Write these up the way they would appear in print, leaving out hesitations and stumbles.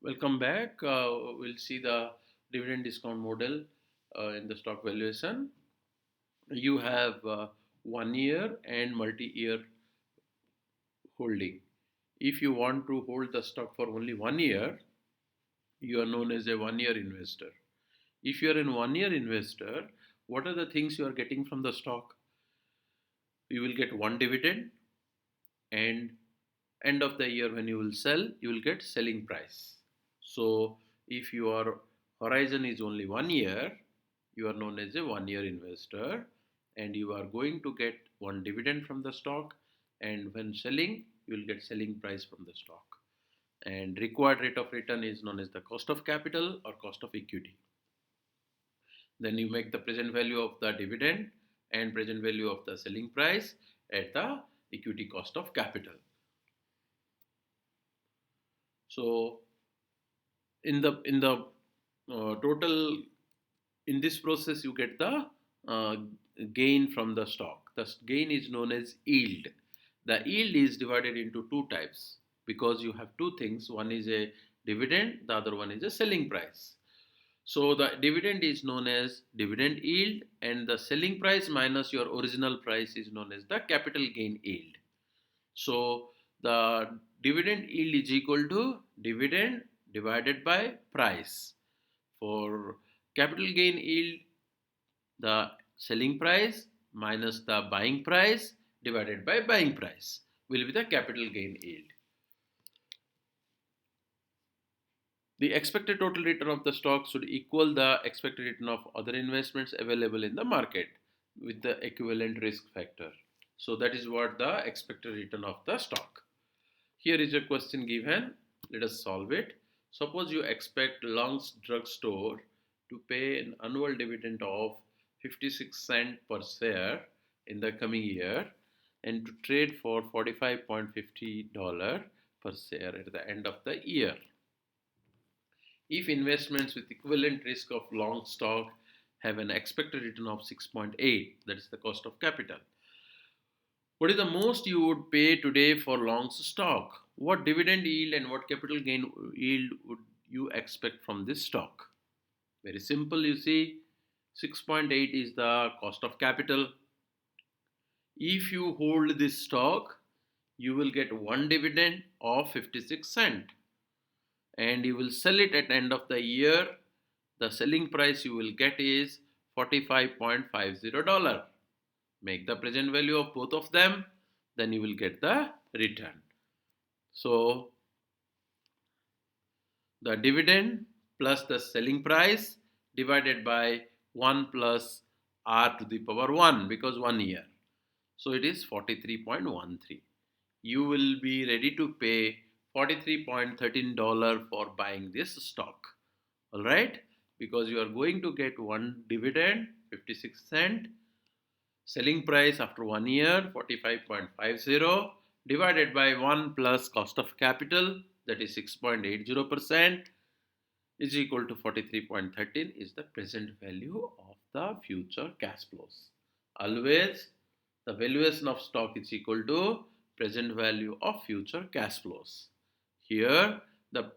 Welcome back. We'll see the dividend discount model in the stock valuation. You have 1 year and multi-year holding. If you want to hold the stock for only 1 year, you are known as a 1 year investor. If you are a 1 year investor, what are the things you are getting from the stock? You will get one dividend, and end of the year when you will sell, you will get selling price. So if your horizon is only 1 year, you are known as a 1 year investor, and you are going to get one dividend from the stock, and when selling, you will get selling price from the stock. And required rate of return is known as the cost of capital or cost of equity. Then you make the present value of the dividend and present value of the selling price at the equity cost of capital. So in the total, in this process you get the uh, gain from the stock. The gain is known as yield. The yield is divided into two types because you have two things. One is a dividend, the other one is a selling price. So the dividend is known as dividend yield, and the selling price minus your original price is known as the capital gain yield. So the dividend yield is equal to dividend divided by price. For capital gain yield, the selling price minus the buying price divided by buying price will be the capital gain yield. The expected total return of the stock should equal the expected return of other investments available in the market with the equivalent risk factor. So that is what the expected return of the stock. Here is a question given. Let us solve it. Suppose you expect Long's drugstore to pay an annual dividend of 56 cents per share in the coming year and to trade for $45.50 per share at the end of the year. If investments with equivalent risk of long stock have an expected return of 6.8, that is the cost of capital. What is the most you would pay today for Long's stock? What dividend yield and what capital gain yield would you expect from this stock? Very simple, you see, 6.8 is the cost of capital. If you hold this stock, you will get one dividend of 56 cents and you will sell it at the end of the year. The selling price you will get is $45.50. Make the present value of both of them, then you will get the return. So the dividend plus the selling price divided by 1 plus r to the power 1 because 1 year. So it is 43.13. You will be ready to pay $43.13 for buying this stock. Alright? Because you are going to get one dividend, 56 cents, selling price after 1 year, 45.50, divided by 1 plus cost of capital, that is 6.80%, is equal to 43.13 is the present value of the future cash flows. Always the valuation of stock is equal to present value of future cash flows. Here the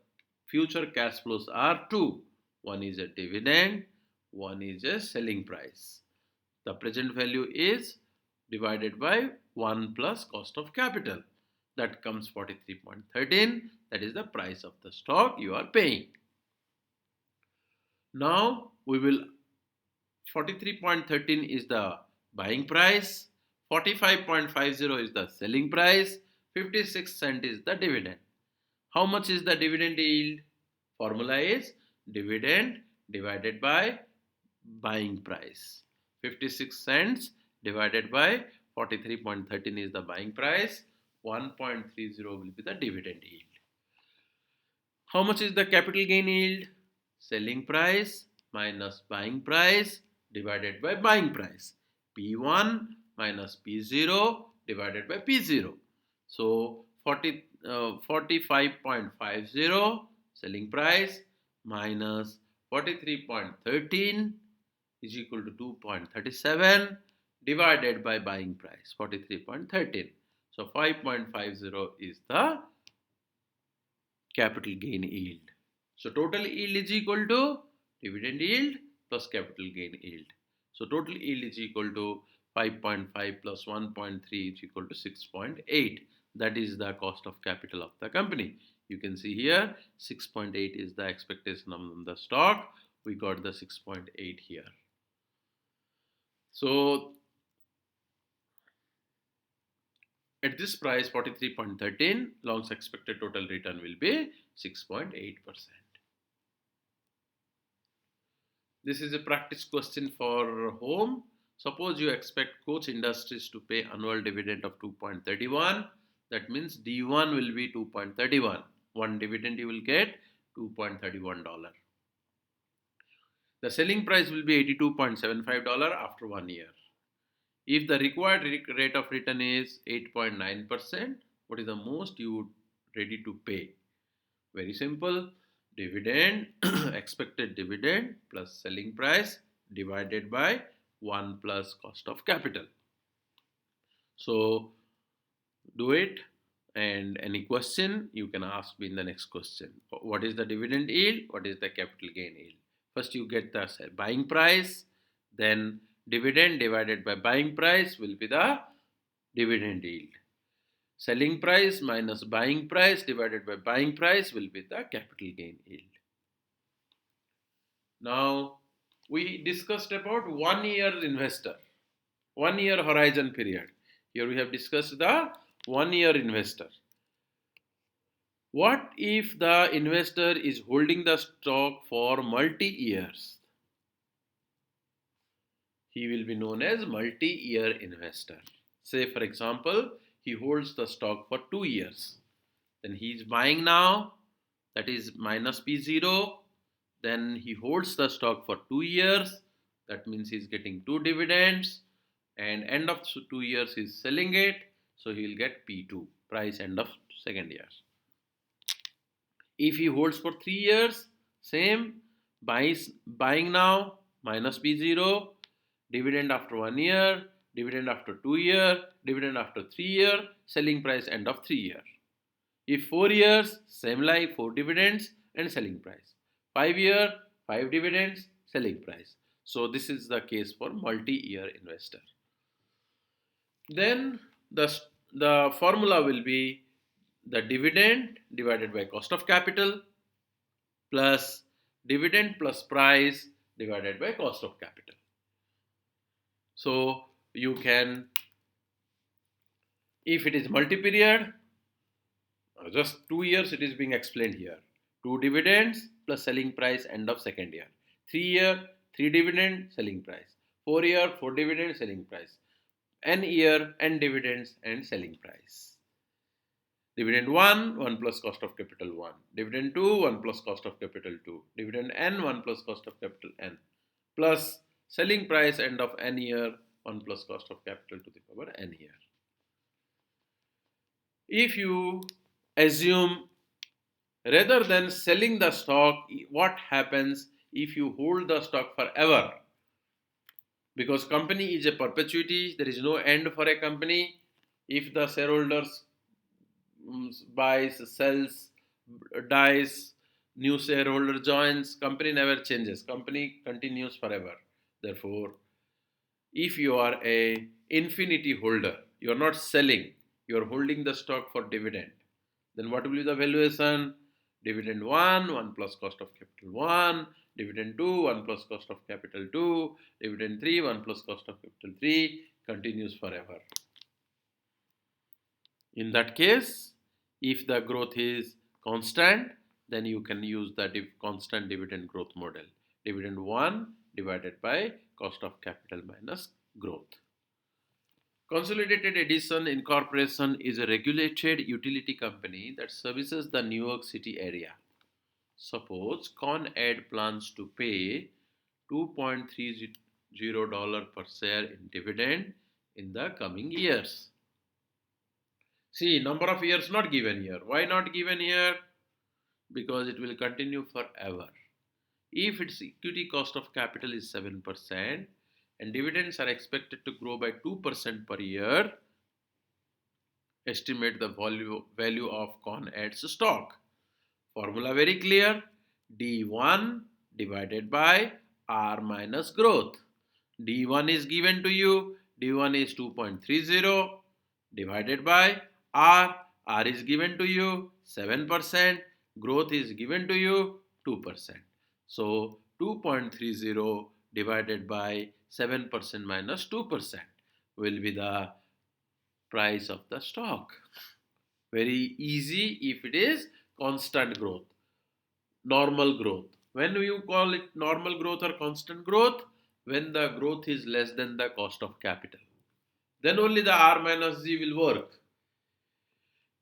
future cash flows are two. One is a dividend, one is a selling price. The present value is divided by 1 plus cost of capital. That comes 43.13. That is the price of the stock you are paying. Now we will 43.13 is the buying price, 45.50 is the selling price, 56 cents is the dividend. How much is the dividend yield? Formula is dividend divided by buying price. 56 cents divided by 43.13 is the buying price. 1.30 will be the dividend yield. How much is the capital gain yield? Selling price minus buying price divided by buying price. P1 minus P0 divided by P0. So 45.50 selling price minus 43.13 is equal to 2.37 divided by buying price 43.13. So 5.50 is the capital gain yield. So total yield is equal to dividend yield plus capital gain yield. So total yield is equal to 5.5 plus 1.3 is equal to 6.8. That is the cost of capital of the company. You can see here 6.8 is the expectation on the stock. We got the 6.8 here. So at this price 43.13, long's expected total return will be 6.8%. This is a practice question for home. Suppose you expect Coach Industries to pay annual dividend of 2.31. That means D1 will be 2.31. One dividend you will get $2.31. The selling price will be $82.75 after 1 year. If the required rate of return is 8.9%, what is the most you would ready to pay? Very simple. Dividend, expected dividend plus selling price divided by 1 plus cost of capital. So do it, and any question you can ask me in the next question. What is the dividend yield? What is the capital gain yield? First you get the buying price, then dividend divided by buying price will be the dividend yield. Selling price minus buying price divided by buying price will be the capital gain yield. Now, we discussed about 1 year investor, 1 year horizon period. Here we have discussed the 1 year investor. What if the investor is holding the stock for multi-years? He will be known as multi-year investor. Say for example, he holds the stock for 2 years. Then he is buying now, that is minus P0. Then he holds the stock for 2 years. That means he is getting 2 dividends. And end of 2 years he is selling it. So he will get P2, price end of second year. If he holds for 3 years, same, buying now, minus P0, dividend after 1 year, dividend after 2 year, dividend after 3 year, selling price end of 3 year. If 4 years, same like 4 dividends and selling price. 5 year, 5 dividends, selling price. So this is the case for multi-year investor. Then the formula will be the dividend divided by cost of capital plus dividend plus price divided by cost of capital. So you can, if it is multi-period, just 2 years it is being explained here. 2 dividends plus selling price end of second year. 3 year, 3 dividend, selling price. 4 year, 4 dividend, selling price. N year, N dividends and selling price. Dividend 1, 1 plus cost of capital 1. Dividend 2, 1 plus cost of capital 2. Dividend N, 1 plus cost of capital N. Plus selling price end of N year, 1 plus cost of capital to the power N year. If you assume rather than selling the stock, what happens if you hold the stock forever? Because company is a perpetuity, there is no end for a company. If the shareholders buys, sells, dies, new shareholder joins, company never changes. Company continues forever. Therefore, if you are a infinity holder, you are not selling, you are holding the stock for dividend. Then what will be the valuation? Dividend 1, 1 plus cost of capital 1. Dividend 2, 1 plus cost of capital 2. Dividend 3, 1 plus cost of capital 3. Continues forever. In that case, if the growth is constant, then you can use the constant dividend growth model. Dividend 1 divided by cost of capital minus growth. Consolidated Edison Incorporation is a regulated utility company that services the New York City area. Suppose Con Ed plans to pay $2.30 per share in dividend in the coming years. See, number of years not given here. Why not given here? Because it will continue forever. If its equity cost of capital is 7% and dividends are expected to grow by 2% per year, estimate the value of Con Ed's stock. Formula very clear. D1 divided by R minus growth. D1 is given to you. D1 is 2.30 divided by R. R is given to you 7%. Growth is given to you 2%. So 2.30 divided by 7% minus 2% will be the price of the stock. Very easy if it is constant growth, normal growth. When you call it normal growth or constant growth? When the growth is less than the cost of capital. Then only the R minus G will work.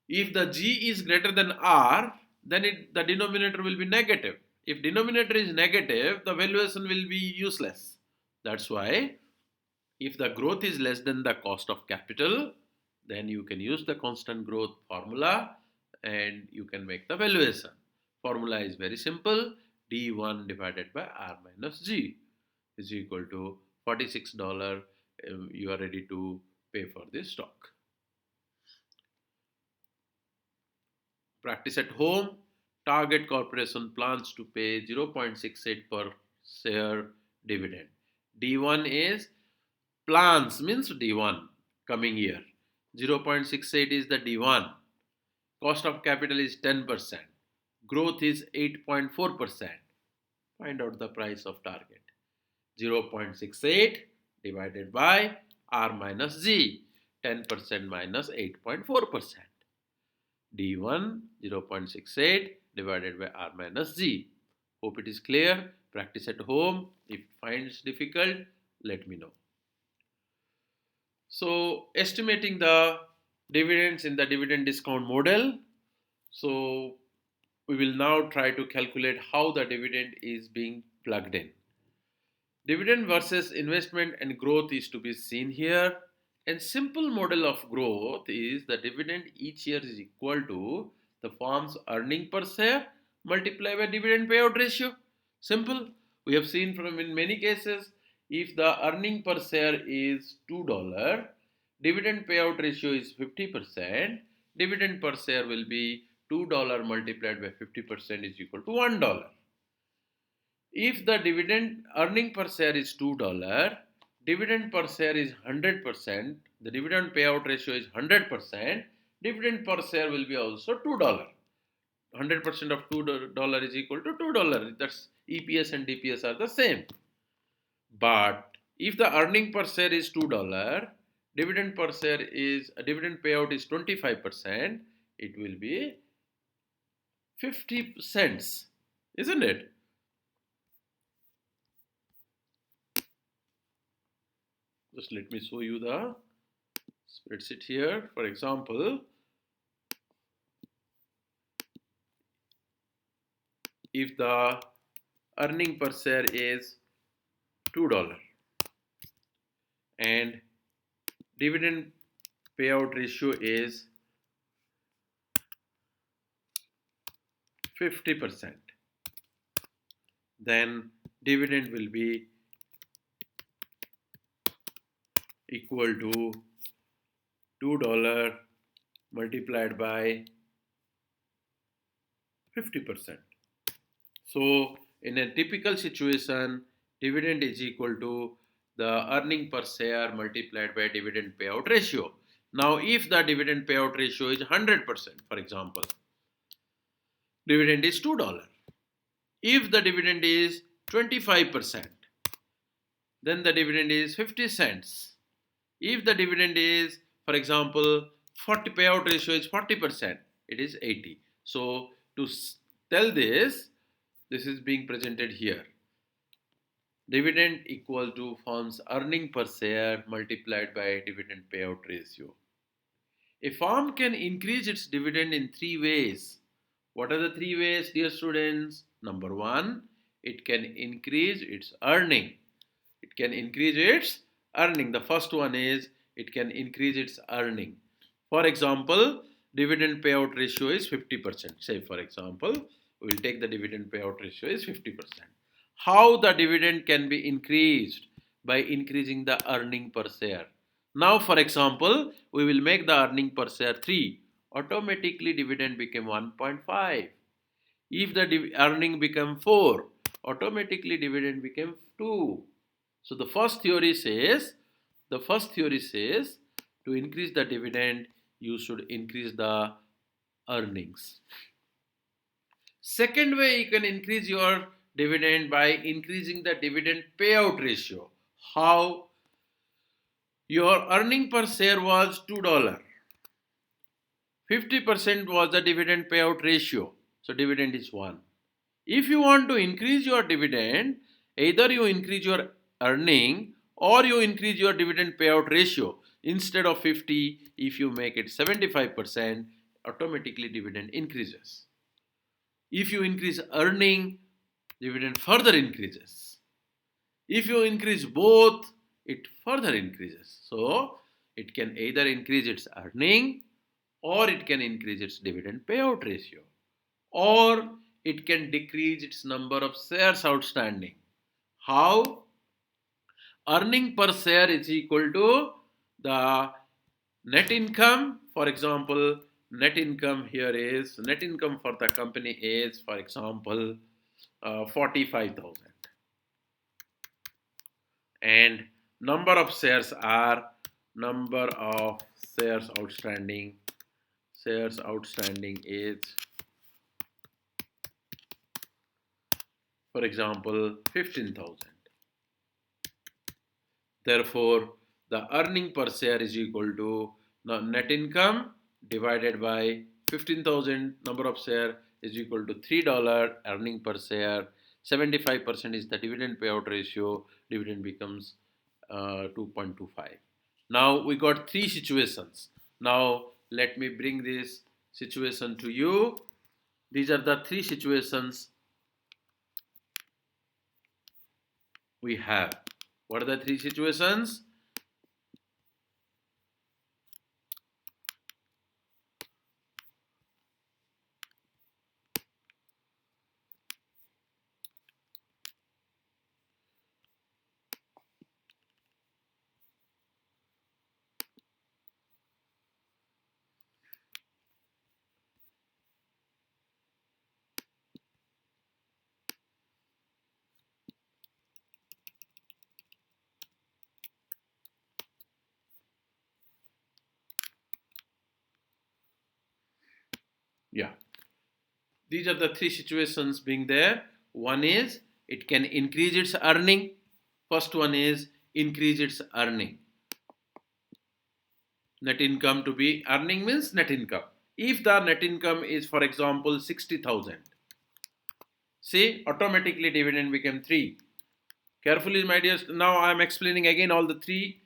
If the G is greater than R, then the denominator will be negative. If denominator is negative, the valuation will be useless. That's why if the growth is less than the cost of capital, then you can use the constant growth formula and you can make the valuation. Formula is very simple. D1 divided by R minus G is equal to $46. You are ready to pay for this stock. Practice at home. Target Corporation plans to pay 0.68 per share dividend. D1 is plans, means D1 coming year. 0.68 is the D1. Cost of capital is 10%. Growth is 8.4%. Find out the price of target. 0.68 divided by R minus G. 10% minus 8.4%. D1 0.68 divided by R minus G. Hope it is clear. Practice at home. If finds difficult, let me know. So estimating the dividends in the dividend discount model. So we will now try to calculate how the dividend is being plugged in. Dividend versus investment and growth is to be seen here. And simple model of growth is the dividend each year is equal to the firm's earning per share multiplied by dividend payout ratio. Simple. We have seen from in many cases, if the earning per share is $2, dividend payout ratio is 50%, dividend per share will be $2 multiplied by 50% is equal to $1. If the dividend earning per share is $2, dividend per share is 100%, the dividend payout ratio is 100%, dividend per share will be also $2. 100% of $2 is equal to $2. That's EPS and DPS are the same. But if the earning per share is $2, dividend payout is 25%, it will be 50 cents, isn't it? Just let me show you the spreadsheet here. For example, if the earning per share is $2 and dividend payout ratio is 50%, then dividend will be equal to $2 multiplied by 50%. So in a typical situation, dividend is equal to the earning per share multiplied by dividend payout ratio. Now if the dividend payout ratio is 100%, for example, dividend is $2. If the dividend is 25%, then the dividend is 50 cents. If the dividend is, for example, 40 payout ratio is 40%, it is 80. So to tell this is being presented here. Dividend equal to firm's earning per share multiplied by dividend payout ratio. A firm can increase its dividend in three ways. What are the three ways, dear students? Number one, it can increase its earning. It can increase its earning. The first one is it can increase its earning. For example, dividend payout ratio is 50%. Say for example, we will take the dividend payout ratio is 50%. How the dividend can be increased? By increasing the earning per share. Now for example, we will make the earning per share 3. Automatically dividend became 1.5. If the earning become 4, automatically dividend became 2. So the first theory says to increase the dividend, you should increase the earnings. Second way you can increase your dividend by increasing the dividend payout ratio. How? Your earning per share was $2. 50% was the dividend payout ratio. So dividend is 1. If you want to increase your dividend, either you increase your earning or you increase your dividend payout ratio. Instead of 50, if you make it 75%, automatically dividend increases. If you increase earning, dividend further increases. If you increase both, it further increases. So it can either increase its earning or it can increase its dividend payout ratio, or it can decrease its number of shares outstanding. How? Earning per share is equal to the net income. For example, net income for the company is, for example, 45,000, and number of shares are number of shares outstanding. Shares outstanding is, for example, 15,000. Therefore, the earning per share is equal to net income divided by 15,000 number of share is equal to $3 earning per share. 75% is the dividend payout ratio. Dividend becomes 2.25. Now we got three situations. Now let me bring this situation to you. These are the three situations we have. What are the three situations? Yeah. These are the three situations being there. One is it can increase its earning. First one is increase its earning. Net income to be earning means net income. If the net income is, for example, 60,000, see, automatically dividend became 3. Carefully, my dear, now I am explaining again all the three.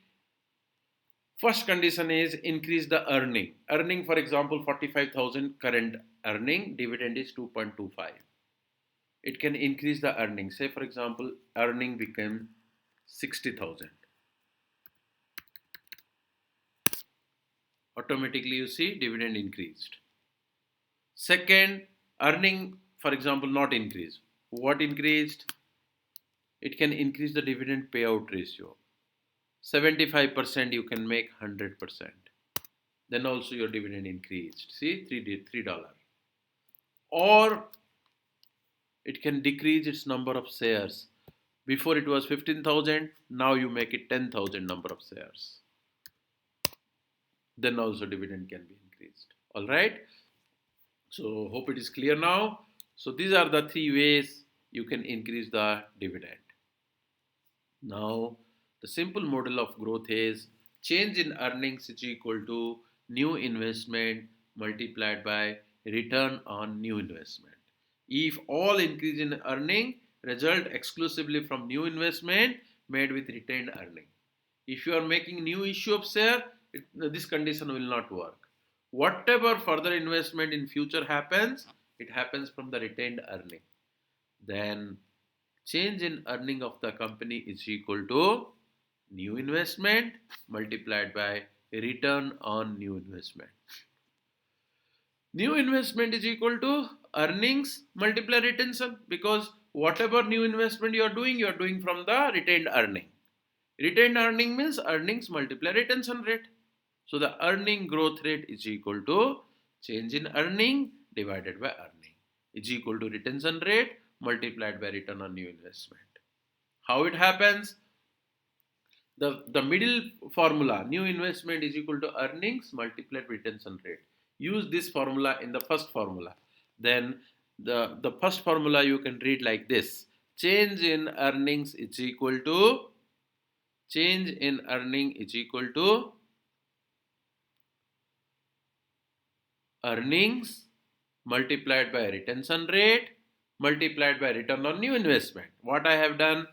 First condition is increase the earning. Earning, for example, 45,000 current earning, dividend is 2.25. It can increase the earning. Say, for example, earning became 60,000. Automatically, you see dividend increased. Second, earning, for example, not increased. What increased? It can increase the dividend payout ratio. 75% you can make 100%. Then also your dividend increased. See, $3. Or it can decrease its number of shares. Before it was 15,000, now you make it 10,000 number of shares. Then also dividend can be increased. All right. So hope it is clear now. So these are the three ways you can increase the dividend. Now the simple model of growth is change in earnings is equal to new investment multiplied by return on new investment. If all increase in earning result exclusively from new investment made with retained earning. If you are making new issue of share, this condition will not work. Whatever further investment in future happens, it happens from the retained earning. Then change in earning of the company is equal to new investment multiplied by return on new investment. New investment is equal to earnings multiplied retention, because whatever new investment you are doing from the retained earning. Retained earning means earnings multiplied retention rate. So the earning growth rate is equal to change in earning divided by earning. is equal to retention rate multiplied by return on new investment. How it happens? The middle formula, new investment is equal to earnings multiplied by retention rate. Use this formula in the first formula. Then the first formula you can read like this. Change in earnings is equal to earnings multiplied by retention rate multiplied by return on new investment. What I have done,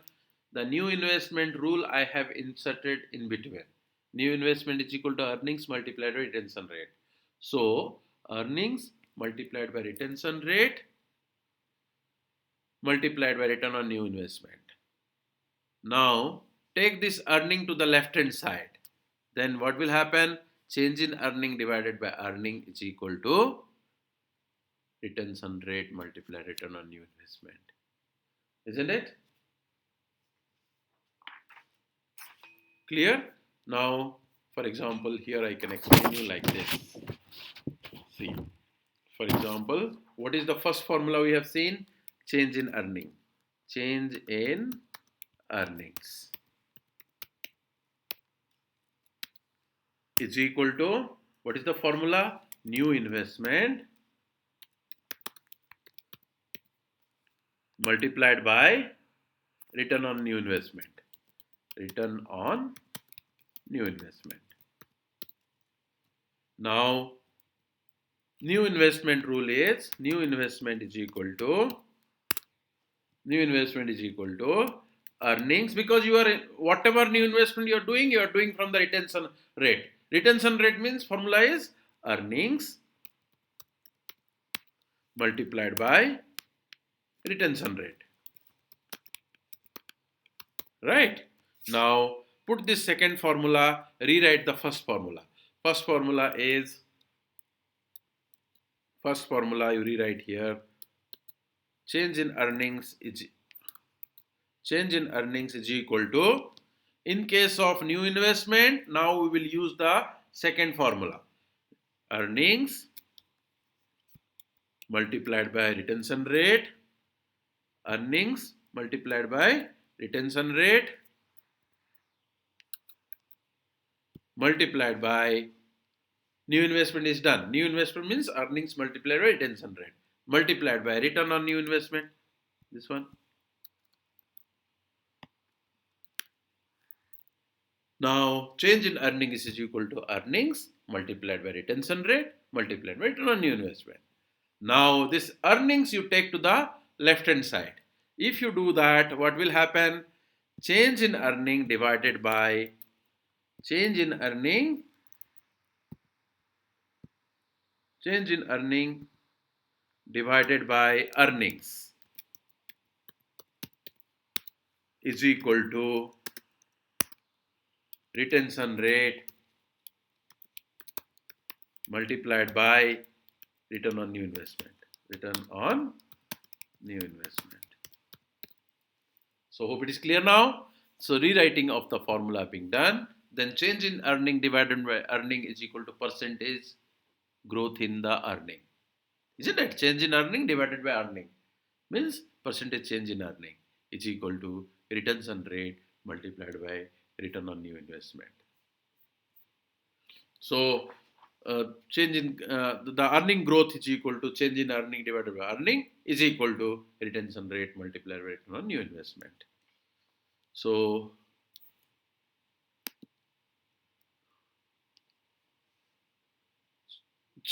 the new investment rule I have inserted in between. New investment is equal to earnings multiplied by retention rate. So earnings multiplied by retention rate multiplied by return on new investment. Now take this earning to the left hand side. Then what will happen? Change in earning divided by earning is equal to retention rate multiplied return on new investment. Isn't it? Clear? Now, for example, here I can explain you like this. See, for example, what is the first formula we have seen? Change in earning. Change in earnings is equal to, what is the formula? New investment multiplied by return on new investment. Return on new investment. Now, new investment rule is new investment is equal to earnings, because you are whatever new investment you are doing from the retention rate. Retention rate means formula is earnings multiplied by retention rate. Right? Now put this second formula, rewrite the first formula. First formula you rewrite here. Change in earnings is equal to, in case of new investment, now we will use the second formula. Earnings multiplied by retention rate. Earnings multiplied by retention rate multiplied by new investment is done. New investment means earnings multiplied by retention rate multiplied by return on new investment. This one. Now change in earnings is equal to earnings multiplied by retention rate multiplied by return on new investment. Now this earnings you take to the left hand side. If you do that, what will happen? Change in earning divided by earning divided by earnings is equal to retention rate multiplied by return on new investment. So hope it is clear now. So rewriting of the formula being done, then change in earning divided by earning is equal to percentage growth in the earning. Isn't it? Change in earning divided by earning means percentage change in earning is equal to retention rate multiplied by return on new investment. So change in the earning growth is equal to change in earning divided by earning is equal to retention rate multiplied by return on new investment. So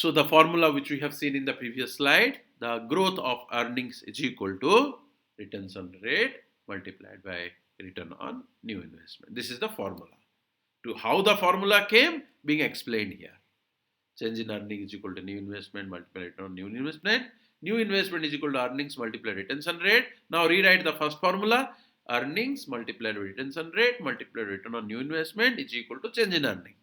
the formula which we have seen in the previous slide, the growth of earnings is equal to retention rate multiplied by return on new investment. This is the formula. To how the formula came being explained here. Change in earning is equal to new investment multiplied by return on new investment. New investment is equal to earnings multiplied by retention rate. Now rewrite the first formula. Earnings multiplied by retention rate multiplied by return on new investment is equal to change in earning.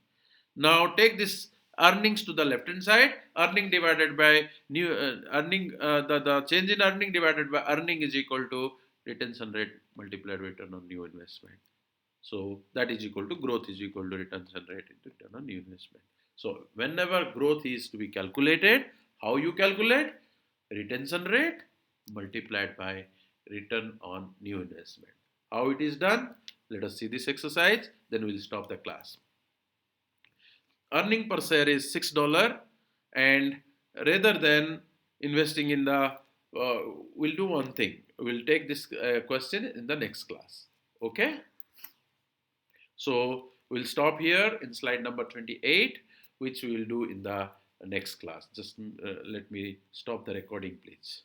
Now take this earnings to the left hand side. Earning divided by new the change in earning divided by earning is equal to retention rate multiplied by return on new investment. So that is equal to growth is equal to retention rate into return on new investment. So whenever growth is to be calculated, how you calculate? retention rate multiplied by return on new investment. How it is done? Let us see this exercise, then we'll stop the class. Earning per share is $6, and rather than investing in the, we'll do one thing. We'll take this question in the next class. Okay? So we'll stop here in slide number 28, which we will do in the next class. Just let me stop the recording, please.